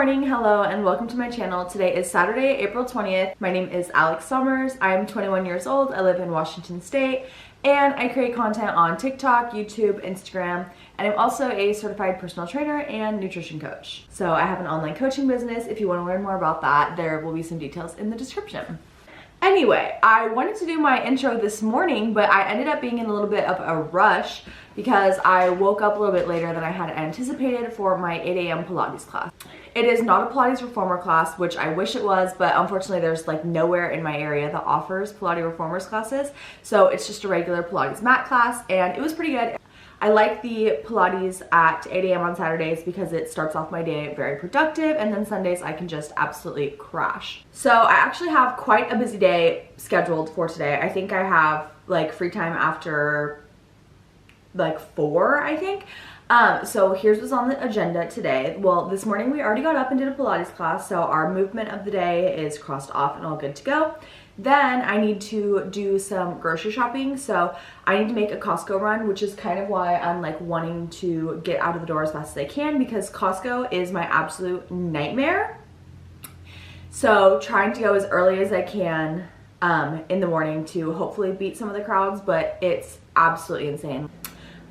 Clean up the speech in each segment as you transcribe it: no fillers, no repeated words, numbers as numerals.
morning, hello, and welcome to my channel. Today is Saturday, April 20th. My name is Alex Sommers. I'm 21 years old. I live in Washington State, and I create content on TikTok, YouTube, Instagram, and I'm also a certified personal trainer and nutrition coach. So I have an online coaching business. If you want to learn more about that, there will be some details in the description. Anyway, I wanted to do my intro this morning, but I ended up being in a little bit of a rush because I woke up a little bit later than I had anticipated for my 8 a.m. Pilates class. It is not a Pilates reformer class, which I wish it was, but unfortunately there's like nowhere in my area that offers Pilates reformers classes. So it's just a regular Pilates mat class, and it was pretty good. I like the Pilates at 8 a.m. on Saturdays because it starts off my day very productive, and then Sundays I can just absolutely crash. So I actually have quite a busy day scheduled for today. I think I have like free time after like 4, I think. So here's what's on the agenda today. Well, this morning we already got up and did a Pilates class, so our movement of the day is crossed off and all good to go. Then I need to do some grocery shopping, so I need to make a Costco run, which is kind of why I'm like wanting to get out of the door as fast as I can, because Costco is my absolute nightmare. So trying to go as early as I can in the morning to hopefully beat some of the crowds, but it's absolutely insane.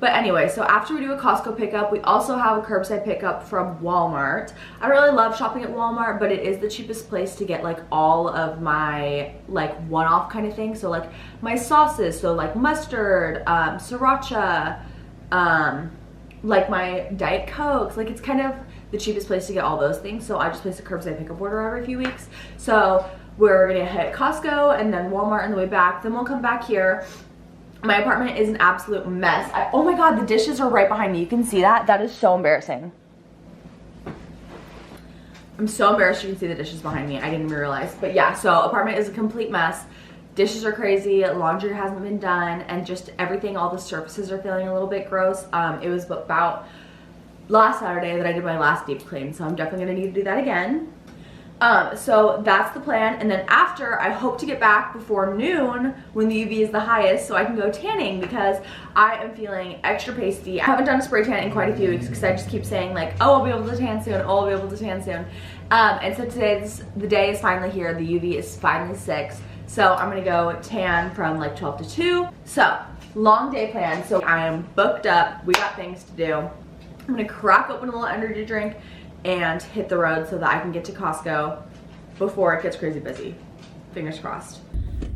But anyway, so after we do a Costco pickup, we also have a curbside pickup from Walmart. I really love shopping at Walmart, but it is the cheapest place to get like all of my like one-off kind of things. So like my sauces, so like mustard, sriracha, like my Diet Cokes. Like it's kind of the cheapest place to get all those things. So I just place a curbside pickup order every few weeks. So we're gonna hit Costco and then Walmart on the way back. Then we'll come back here. My apartment is an absolute mess. Oh my god, the dishes are right behind me. You can see that? That is so embarrassing. I'm so embarrassed you can see the dishes behind me. I didn't even realize. But yeah, so apartment is a complete mess. Dishes are crazy, laundry hasn't been done, and just everything, all the surfaces are feeling a little bit gross. It was about last Saturday that I did my last deep clean, so I'm definitely gonna need to do that again. So that's the plan, and then after I hope to get back before noon when the UV is the highest so I can go tanning, because I am feeling extra pasty. I haven't done a spray tan in quite a few weeks because I just keep saying like, oh, I'll be able to tan soon, oh, I'll be able to tan soon. And so today, the day is finally here. The UV is finally 6, so I'm gonna go tan from like 12 to 2. So long day plan, so I am booked up. We got things to do. I'm gonna crack open a little energy drink and hit the road so that I can get to Costco before it gets crazy busy. Fingers crossed.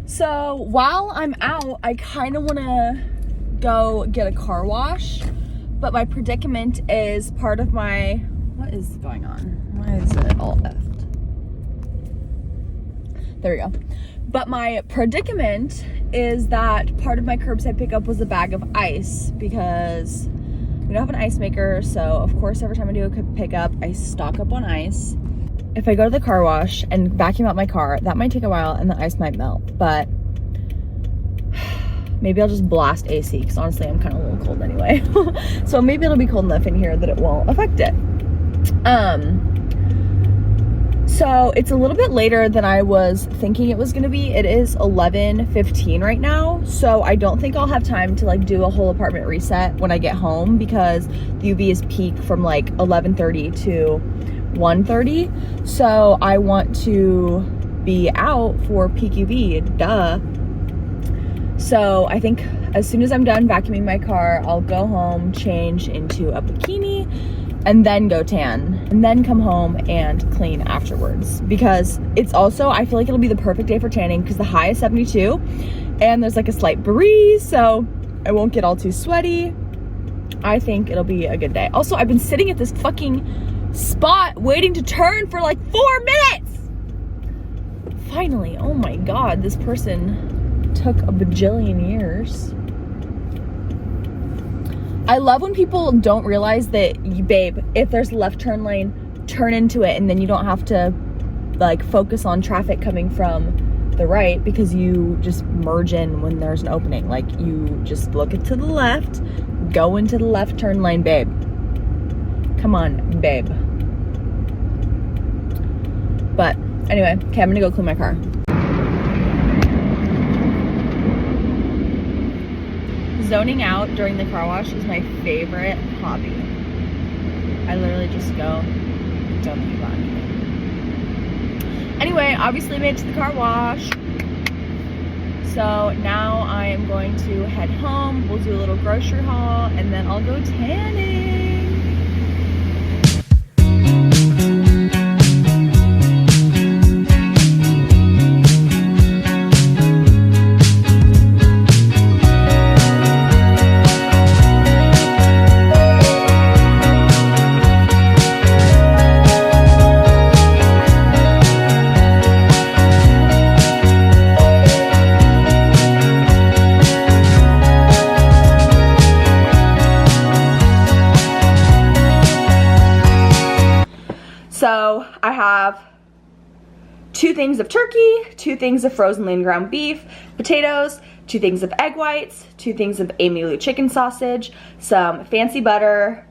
So while I'm out, I kind of want to go get a car wash, but my predicament is part of my, what is going on? Why is it all effed? There we go. But my predicament is that part of my curbside pickup was a bag of ice, because we don't have an ice maker, so of course every time I do a pickup, I stock up on ice. If I go to the car wash and vacuum out my car, that might take a while and the ice might melt, but maybe I'll just blast AC, because honestly I'm kind of a little cold anyway. So maybe it'll be cold enough in here that it won't affect it. So it's a little bit later than I was thinking it was gonna be. It is 11:15 right now, so I don't think I'll have time to like do a whole apartment reset when I get home, because the UV is peak from like 11:30 to 1:30. So I want to be out for peak UV, duh. So I think as soon as I'm done vacuuming my car, I'll go home, change into a bikini, and then go tan, and then come home and clean afterwards, because it's also, I feel like it'll be the perfect day for tanning because the high is 72 and there's like a slight breeze, so I won't get all too sweaty. I think it'll be a good day. Also, I've been sitting at this fucking spot waiting to turn for like 4 minutes. Finally, oh my god, this person took a bajillion years. I love when people don't realize that, babe, if there's a left turn lane, turn into it, and then you don't have to like focus on traffic coming from the right, because you just merge in when there's an opening. Like you just look to the left, go into the left turn lane, babe. Come on, babe. But anyway, okay, I'm gonna go clean my car. Zoning out during the car wash is my favorite hobby. I literally just go Don't think about anything. Anyway, obviously made it to the car wash. So now I am going to head home. We'll do a little grocery haul and then I'll go tanning. So I have 2 things of turkey, 2 things of frozen lean ground beef, potatoes, 2 things of egg whites, 2 things of Amy Lou chicken sausage, some fancy butter,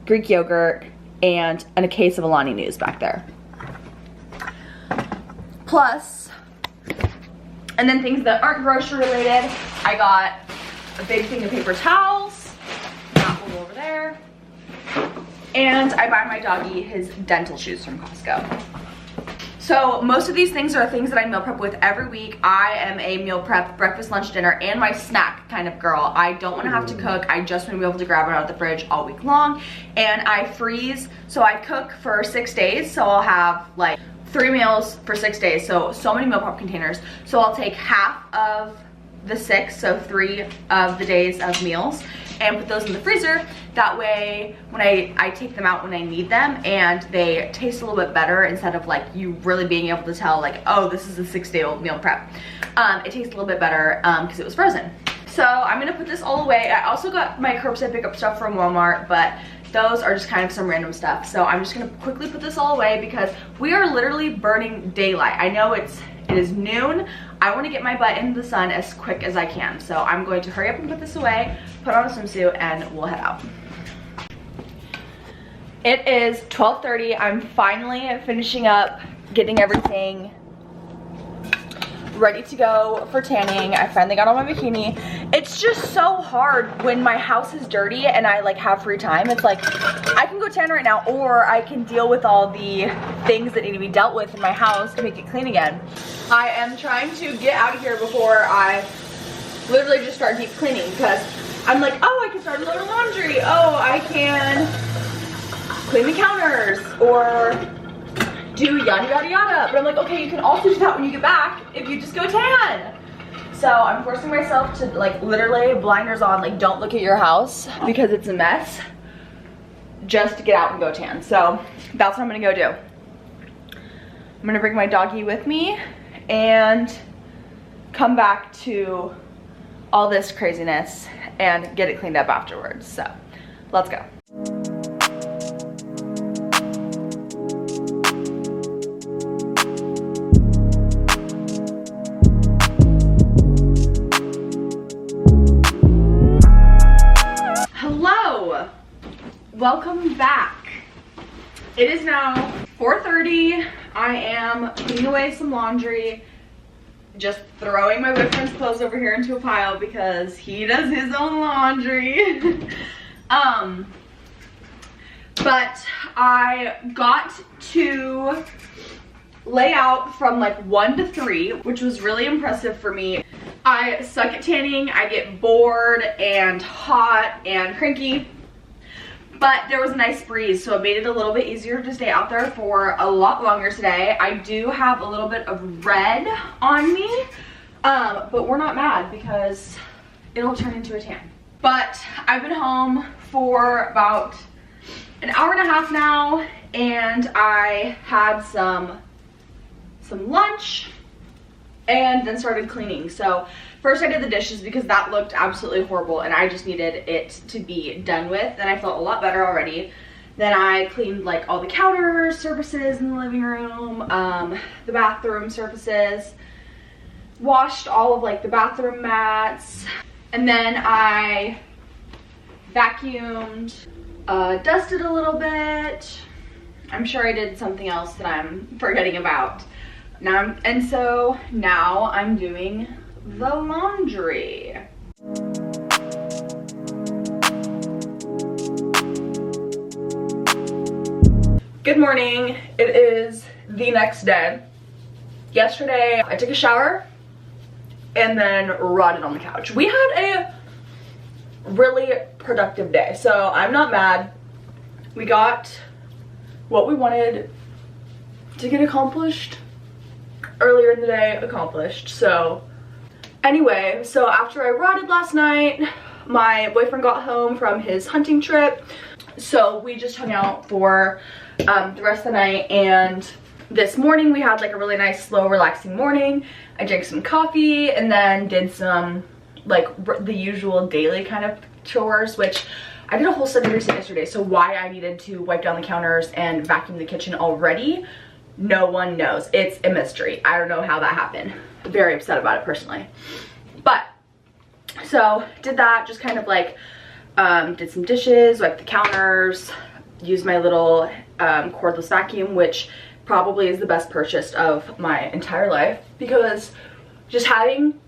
Greek yogurt, and a case of Alani News back there. Plus, and then things that aren't grocery related, I got a big thing of paper towels, that one over there. And I buy my doggy his dental shoes from Costco. So most of these things are things that I meal prep with every week. I am a meal prep, breakfast, lunch, dinner, and my snack kind of girl. I don't want to have to cook. I just want to be able to grab it out of the fridge all week long. And I freeze, so I cook for 6 days. So I'll have like 3 meals for 6 days. So many meal prep containers. So I'll take half of the 6, so 3 of the days of meals, and put those in the freezer. That way when I take them out when I need them, and they taste a little bit better instead of like you really being able to tell like, oh, this is a 6-day-old meal prep. It tastes a little bit better because it was frozen. So I'm gonna put this all away. I also got my curbside pickup stuff from Walmart, but those are just kind of some random stuff. So I'm just gonna quickly put this all away because we are literally burning daylight. I know it is noon. I want to get my butt into the sun as quick as I can. So I'm going to hurry up and put this away, put on a swimsuit, and we'll head out. It is 12:30. I'm finally finishing up getting everything ready to go for tanning. I finally got on my bikini. It's just so hard when my house is dirty and I like have free time. It's like I can go tan right now, or I can deal with all the things that need to be dealt with in my house to make it clean again. I am trying to get out of here before I literally just start deep cleaning, because I'm like, oh, I can start loading laundry. Oh, I can clean the counters or do yada yada yada. But I'm like, okay, you can also do that when you get back if you just go tan. So I'm forcing myself to like literally blinders on, like don't look at your house because it's a mess, just to get out and go tan. So that's what I'm gonna go do. I'm gonna bring my doggy with me and come back to all this craziness and get it cleaned up afterwards. So let's go. Welcome back. It is now 4:30. I am putting away some laundry, just throwing my boyfriend's clothes over here into a pile because he does his own laundry. But I got to lay out from like 1 to 3, which was really impressive for me. I suck at tanning. I get bored and hot and cranky. But there was a nice breeze, so it made it a little bit easier to stay out there for a lot longer today. I do have a little bit of red on me, but we're not mad because it'll turn into a tan. But I've been home for about an hour and a half now, and I had some lunch and then started cleaning. So first I did the dishes because that looked absolutely horrible and I just needed it to be done with, and I felt a lot better already. Then I cleaned like all the counter surfaces in the living room, the bathroom surfaces, washed all of like the bathroom mats, and then I vacuumed, dusted a little bit. I'm sure I did something else that I'm forgetting about. So now I'm doing the laundry. Good morning. It is the next day. Yesterday, I took a shower and then rotted on the couch. We had a really productive day, so I'm not mad. We got what we wanted to get accomplished earlier in the day accomplished. So anyway, so after I rotted last night, my boyfriend got home from his hunting trip, so we just hung out for the rest of the night. And this morning we had like a really nice slow relaxing morning. I drank some coffee and then did some like the usual daily kind of chores, which I did a whole study recent yesterday, so why I needed to wipe down the counters and vacuum the kitchen already, no one knows. It's a mystery. I don't know how that happened. Very upset about it personally. But so did that, just kind of like did some dishes, wiped the counters, used my little cordless vacuum, which probably is the best purchase of my entire life, because just having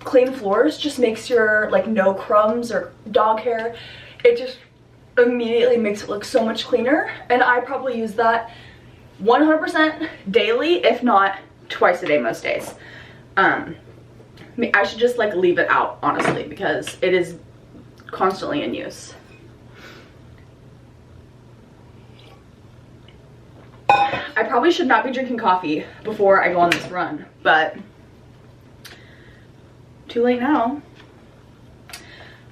clean floors just makes your like no crumbs or dog hair, it just immediately makes it look so much cleaner. And I probably use that 100% daily, if not twice a day most days. I should just like leave it out, honestly, because it is constantly in use. I probably should not be drinking coffee before I go on this run, but too late now.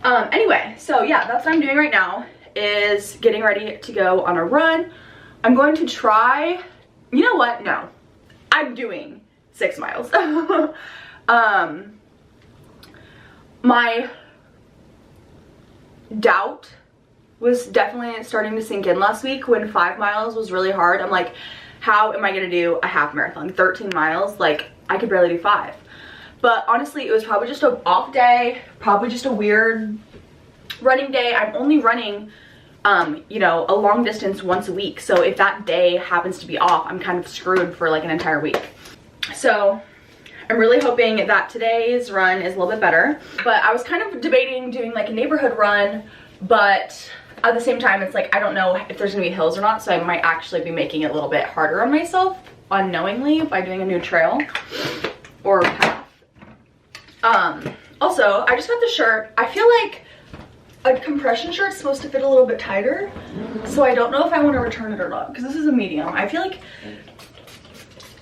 Anyway, so yeah, that's what I'm doing right now, is getting ready to go on a run. I'm going to try, you know what, no, I'm doing 6 miles. My doubt was definitely starting to sink in last week when 5 miles was really hard. I'm like, how am I gonna do a half marathon? 13 miles, like I could barely do 5. But honestly, it was probably just an off day, probably just a weird running day. I'm only running, you know, a long distance once a week. So if that day happens to be off, I'm kind of screwed for like an entire week. So I'm really hoping that today's run is a little bit better. But I was kind of debating doing like a neighborhood run, but at the same time, it's like, I don't know if there's gonna be hills or not. So I might actually be making it a little bit harder on myself unknowingly by doing a new trail or path. Also, I just got the shirt. I feel like a compression shirt is supposed to fit a little bit tighter, so I don't know if I want to return it or not, because this is a medium. I feel like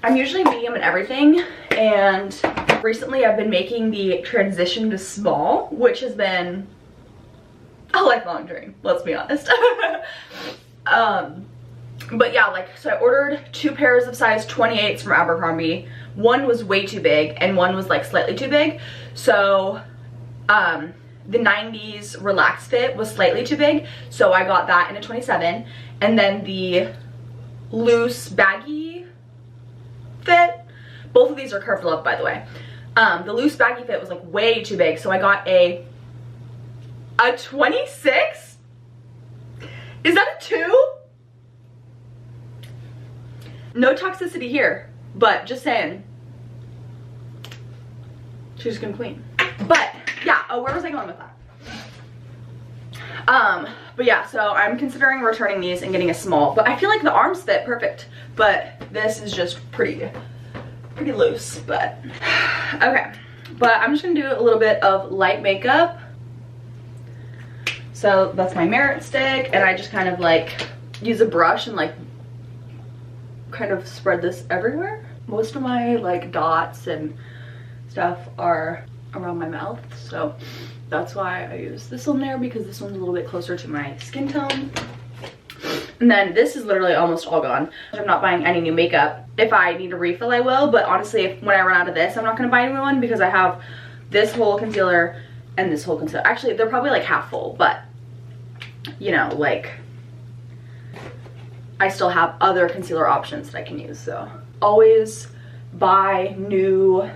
I'm usually medium in everything, and recently I've been making the transition to small, which has been a lifelong dream, let's be honest. But yeah, like, so I ordered 2 pairs of size 28s from Abercrombie. One was way too big and one was like slightly too big. So the 90s relaxed fit was slightly too big, so I got that in a 27. And then the loose baggy fit, both of these are curved love, by the way. The loose baggy fit was like way too big, so I got a 26? Is that a 2? No toxicity here, but just saying. She's gonna clean. But yeah, where was I going with that? But yeah, so I'm considering returning these and getting a small, but I feel like the arms fit perfect, but this is just pretty loose. But okay, but I'm just gonna do a little bit of light makeup. So that's my Merit stick, and I just kind of like use a brush and like kind of spread this everywhere. Most of my like dots and stuff are around my mouth, so that's why I use this one there, because this one's a little bit closer to my skin tone. And then this is literally almost all gone. I'm not buying any new makeup. If I need a refill, I will, but honestly, when I run out of this, I'm not gonna buy a new one, because I have this whole concealer and this whole concealer. Actually, they're probably like half full, but you know, like I still have other concealer options that I can use. So always buy new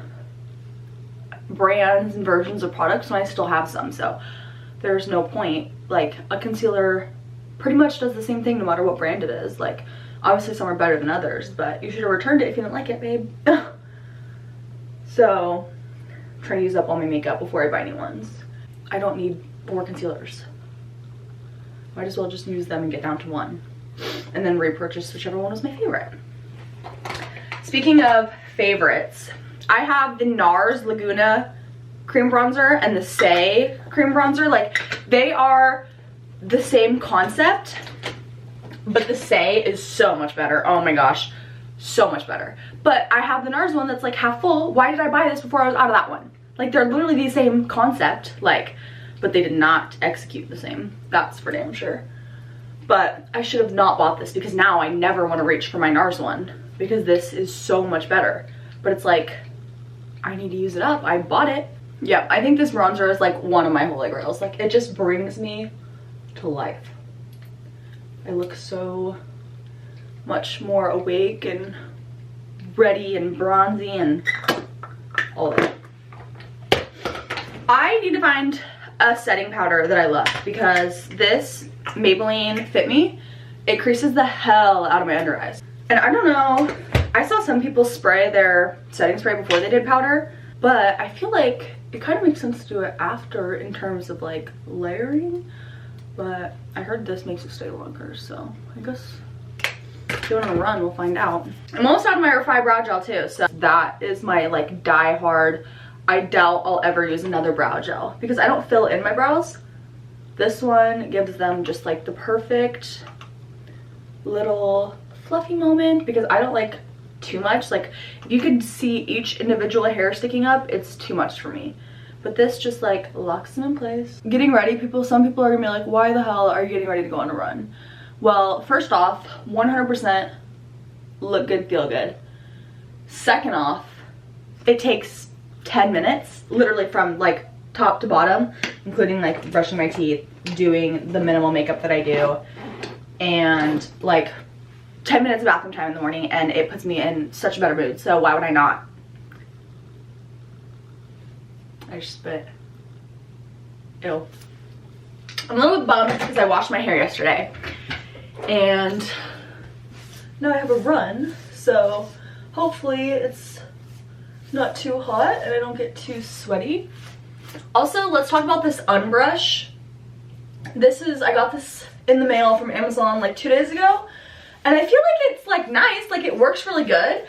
brands and versions of products when I still have some, so there's no point. Like, a concealer pretty much does the same thing no matter what brand it is. Like, obviously some are better than others, but you should have returned it if you didn't like it, babe. So I'm trying to use up all my makeup before I buy new ones. I don't need 4 concealers. Might as well just use them and get down to 1. and then repurchase whichever one was my favorite. Speaking of favorites, I have the NARS Laguna cream bronzer and the Say cream bronzer. Like, they are the same concept, but the Say is so much better. Oh my gosh, so much better. But I have the NARS one that's like half full. Why did I buy this before I was out of that one? Like, they're literally the same concept, like, but they did not execute the same. That's for damn sure. But I should have not bought this, because now I never want to reach for my NARS one, because this is so much better. But it's like, I need to use it up. I bought it. Yeah, I think this bronzer is like one of my holy grails. Like, it just brings me to life. I look so much more awake and ready and bronzy and all of it. I need to find a setting powder that I love, because this Maybelline Fit Me, it creases the hell out of my under eyes. And I don't know, I saw some people spray their setting spray before they did powder, but I feel like it kind of makes sense to do it after in terms of like layering. But I heard this makes it stay longer, so I guess if you want to run, we'll find out. I'm almost out of my Refy brow gel too, so that is my like die hard. I doubt I'll ever use another brow gel because I don't fill in my brows. This one gives them just like the perfect little fluffy moment, because I don't like too much. Like, if you could see each individual hair sticking up, it's too much for me. But this just like locks them in place. Getting ready, some people are gonna be like, why the hell are you getting ready to go on a run? Well, first off, 100% look good, feel good. Second off, it takes 10 minutes, literally from like top to bottom, including like brushing my teeth, doing the minimal makeup that I do, and like 10 minutes of bathroom time in the morning, and it puts me in such a better mood. So why would I not? I just spit. Ew. I'm a little bit bummed because I washed my hair yesterday, and now I have a run, so hopefully it's not too hot and I don't get too sweaty. Also, let's talk about this unbrush. I got this in the mail from Amazon like 2 days ago, and I feel like it's like nice, like it works really good.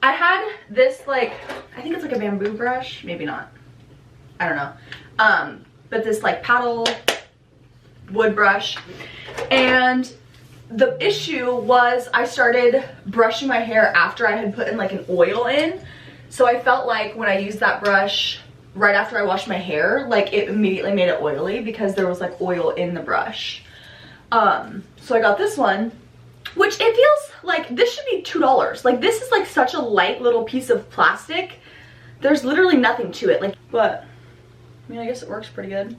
I had this like, I think it's like a bamboo brush, maybe not, I don't know, but this like paddle wood brush, and the issue was I started brushing my hair after I had put in like an oil in, so I felt like when I used that brush right after I washed my hair, like it immediately made it oily because there was like oil in the brush. So I got this one, which it feels like this should be $2. Like, this is like such a light little piece of plastic. There's literally nothing to it, like, but I mean, I guess it works pretty good.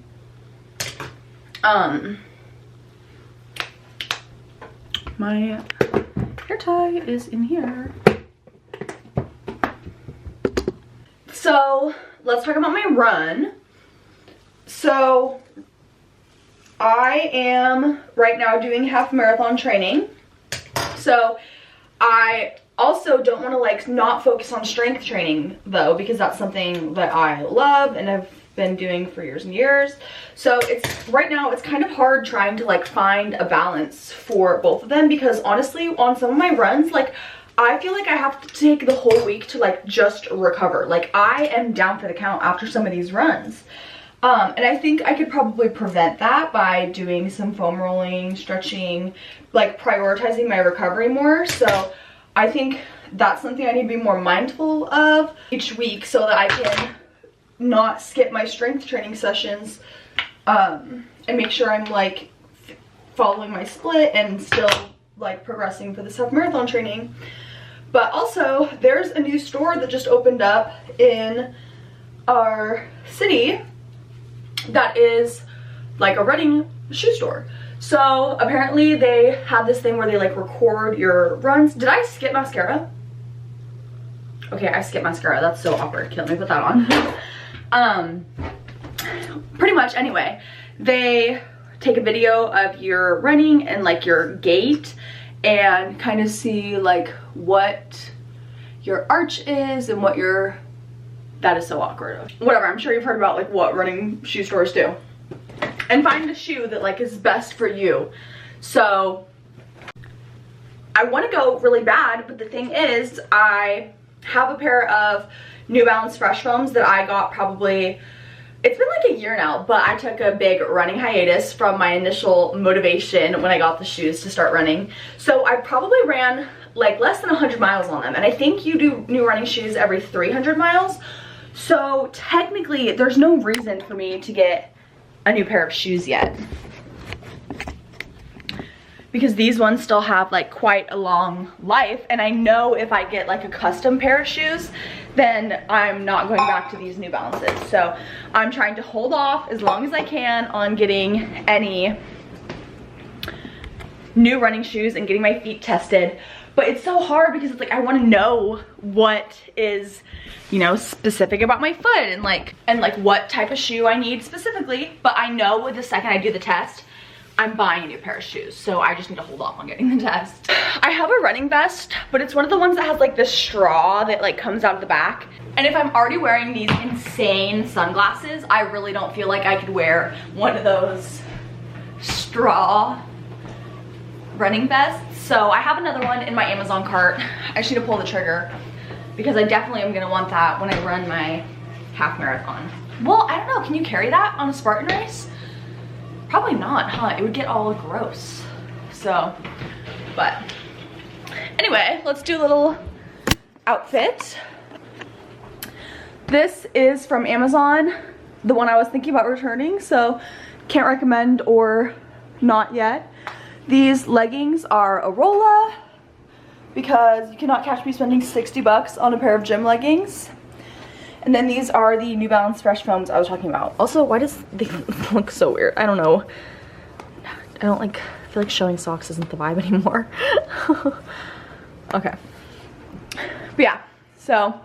My hair tie is in here. So let's talk about my run. So I am right now doing half marathon training. So I also don't want to like not focus on strength training though, because that's something that I love and I've been doing for years and years. So right now it's kind of hard trying to like find a balance for both of them, because honestly on some of my runs, like I feel like I have to take the whole week to like just recover. Like, I am down for the count after some of these runs. And I think I could probably prevent that by doing some foam rolling, stretching, like prioritizing my recovery more. So I think that's something I need to be more mindful of each week, so that I can not skip my strength training sessions, and make sure I'm like following my split and still like progressing for this half marathon training. But also there's a new store that just opened up in our city that is like a running shoe store. So apparently they have this thing where they like record your runs. Did I skip mascara? Okay, I skipped mascara. That's so awkward. Okay, let me put that on. Pretty much anyway, they take a video of your running and like your gait, and kind of see like what your arch is and what your, that is so awkward. Whatever, I'm sure you've heard about like what running shoe stores do. And find a shoe that like is best for you. So I want to go really bad, but the thing is I have a pair of New Balance Fresh Foams that I got probably, it's been like a year now, but I took a big running hiatus from my initial motivation when I got the shoes to start running. So I probably ran like less than 100 miles on them, and I think you do new running shoes every 300 miles. So technically there's no reason for me to get a new pair of shoes yet, because these ones still have like quite a long life, and I know if I get like a custom pair of shoes, then I'm not going back to these New Balances. So I'm trying to hold off as long as I can on getting any new running shoes and getting my feet tested. But it's so hard because it's like I want to know what is, you know, specific about my foot and like what type of shoe I need specifically. But I know with the second I do the test, I'm buying a new pair of shoes, so I just need to hold off on getting the test. I have a running vest, but it's one of the ones that has like this straw that like comes out of the back. And if I'm already wearing these insane sunglasses, I really don't feel like I could wear one of those straw running vests. So I have another one in my Amazon cart. I just need to pull the trigger because I definitely am gonna want that when I run my half marathon. Well, I don't know, can you carry that on a Spartan race? Probably not, huh? It would get all gross. So, but anyway, let's do a little outfit. This is from Amazon, the one I was thinking about returning, so can't recommend or not yet. These leggings are a Rolla because you cannot catch me spending 60 bucks on a pair of gym leggings. And then these are the New Balance Fresh Foams I was talking about. Also, why does they look so weird? I don't know. I don't like, I feel like showing socks isn't the vibe anymore. Okay. But yeah, so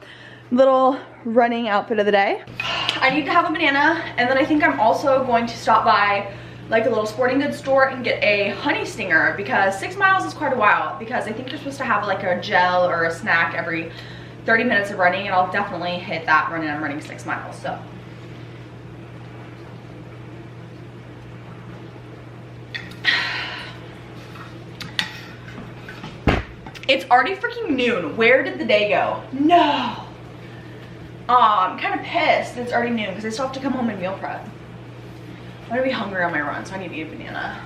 little running outfit of the day. I need to have a banana, and then I think I'm also going to stop by like a little sporting goods store and get a honey stinger because 6 miles is quite a while, because I think you're supposed to have like a gel or a snack every 30 minutes of running, and I'll definitely hit that running. I'm running 6 miles, so. It's already freaking noon. Where did the day go? No. I'm kind of pissed that it's already noon because I still have to come home and meal prep. I'm gonna be hungry on my run, so I need to eat a banana.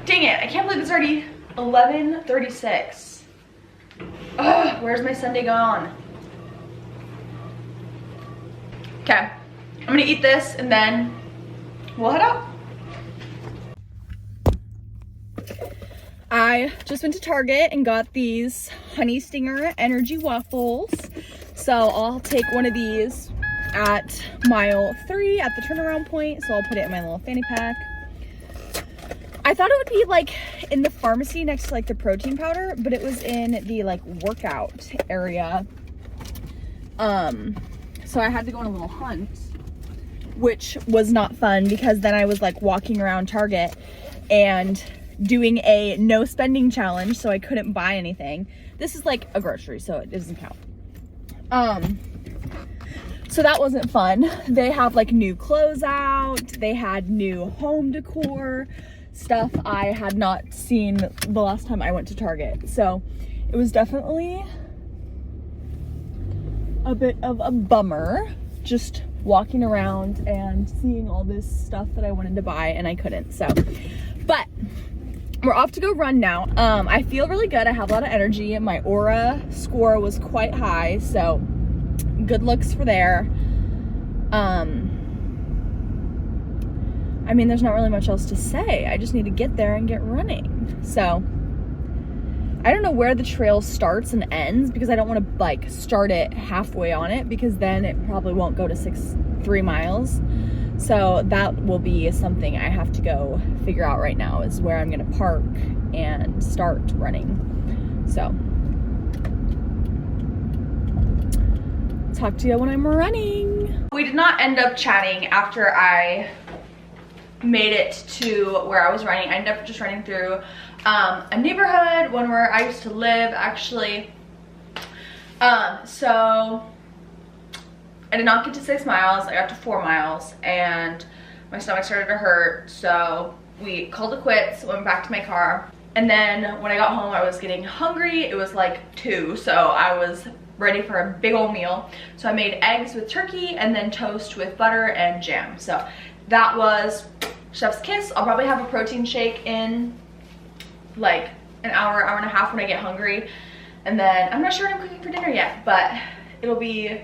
Dang it, I can't believe it's already 11:36. Ugh, where's my Sunday gone? Okay, I'm gonna eat this and then we'll head out. I just went to Target and got these Honey Stinger Energy Waffles. So I'll take one of these at mile 3 at the turnaround point. So I'll put it in my little fanny pack. I thought it would be like in the pharmacy next to like the protein powder, but it was in the like workout area. So I had to go on a little hunt, which was not fun because then I was like walking around Target and doing a no spending challenge, so I couldn't buy anything. This is like a grocery, so it doesn't count. So that wasn't fun. They have like new clothes out. They had new home decor stuff I had not seen the last time I went to Target. So it was definitely a bit of a bummer just walking around and seeing all this stuff that I wanted to buy and I couldn't. So, but we're off to go run now. I feel really good. I have a lot of energy and my aura score was quite high, so good looks for there. I mean, there's not really much else to say. I just need to get there and get running. So I don't know where the trail starts and ends because I don't want to like start it halfway on it because then it probably won't go to 3 miles. So that will be something I have to go figure out right now, is where I'm gonna park and start running. So talk to you when I'm running. We did not end up chatting after I made it to where I was running. I ended up just running through a neighborhood, one where I used to live actually. So I did not get to 6 miles. I got to 4 miles and my stomach started to hurt. So we called it quits, went back to my car. And then when I got home, I was getting hungry. It was like 2, so I was ready for a big old meal. So I made eggs with turkey and then toast with butter and jam. So that was chef's kiss. I'll probably have a protein shake in like an hour, hour and a half when I get hungry. And then I'm not sure what I'm cooking for dinner yet, but it'll be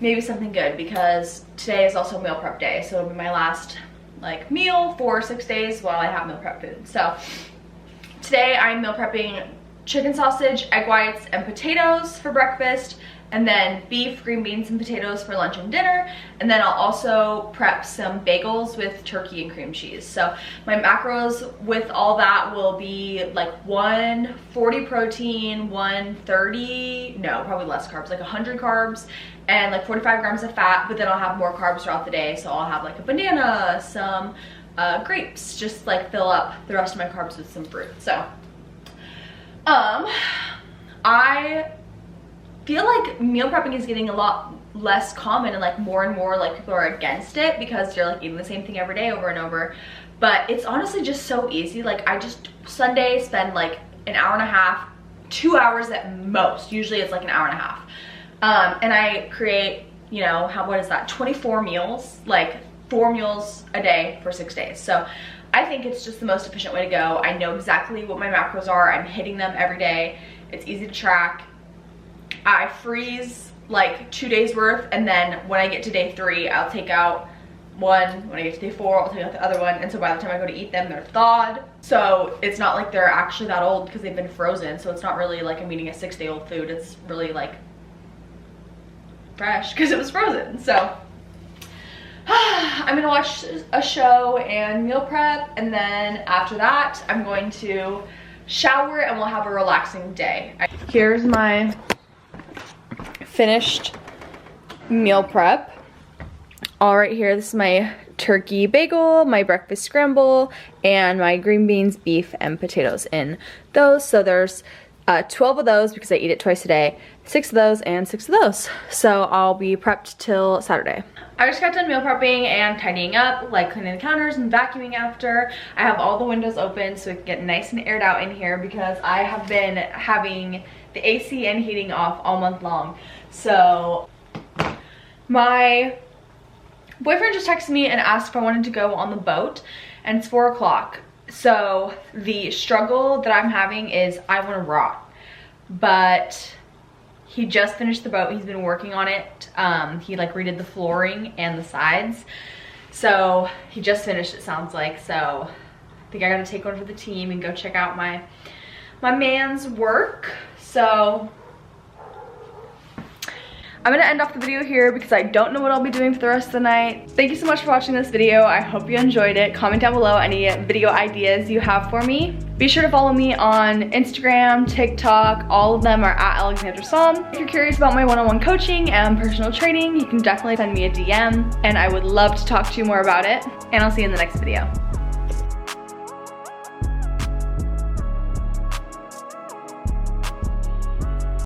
maybe something good because today is also meal prep day. So it'll be my last like meal for 6 days while I have meal prep food. So today I'm meal prepping chicken sausage, egg whites, and potatoes for breakfast, and then beef, green beans, and potatoes for lunch and dinner. And then I'll also prep some bagels with turkey and cream cheese. So my macros with all that will be like 140 protein, 130, no, probably less carbs, like 100 carbs, and like 45 grams of fat, but then I'll have more carbs throughout the day. So I'll have like a banana, some grapes, just like fill up the rest of my carbs with some fruit. So I feel like meal prepping is getting a lot less common, and like more and more like people are against it because you're like eating the same thing every day over and over. But it's honestly just so easy. Like I just Sunday spend like an hour and a half, 2 hours at most. Usually it's like an hour and a half. And I create, you know, what is that? 24 meals, like 4 meals a day for 6 days. So I think it's just the most efficient way to go. I know exactly what my macros are. I'm hitting them every day. It's easy to track. I freeze like 2 days worth, and then when I get to day 3, I'll take out one. When I get to day 4, I'll take out the other one. And so by the time I go to eat them, they're thawed. So it's not like they're actually that old because they've been frozen. So it's not really like I'm eating a 6-day-old food. It's really like fresh because it was frozen. So I'm gonna watch a show and meal prep, and then after that I'm going to shower and we'll have a relaxing day. Here's my finished meal prep. All right, here, this is my turkey bagel, my breakfast scramble, and my green beans, beef, and potatoes in those. So there's 12 of those because I eat it twice a day, 6 of those, and 6 of those. So I'll be prepped till Saturday. I just got done meal prepping and tidying up, like cleaning the counters and vacuuming after. I have all the windows open so it can get nice and aired out in here because I have been having the AC and heating off all month long. So my boyfriend just texted me and asked if I wanted to go on the boat, and it's 4 o'clock. So the struggle that I'm having is I want to rot, but he just finished the boat. He's been working on it. He like redid the flooring and the sides. So he just finished, it sounds like. So I think I gotta take one for the team and go check out my man's work. So I'm gonna end off the video here because I don't know what I'll be doing for the rest of the night. Thank you so much for watching this video. I hope you enjoyed it. Comment down below any video ideas you have for me. Be sure to follow me on Instagram, TikTok. All of them are at alexandrasomm. If you're curious about my one-on-one coaching and personal training, you can definitely send me a DM, and I would love to talk to you more about it. And I'll see you in the next video.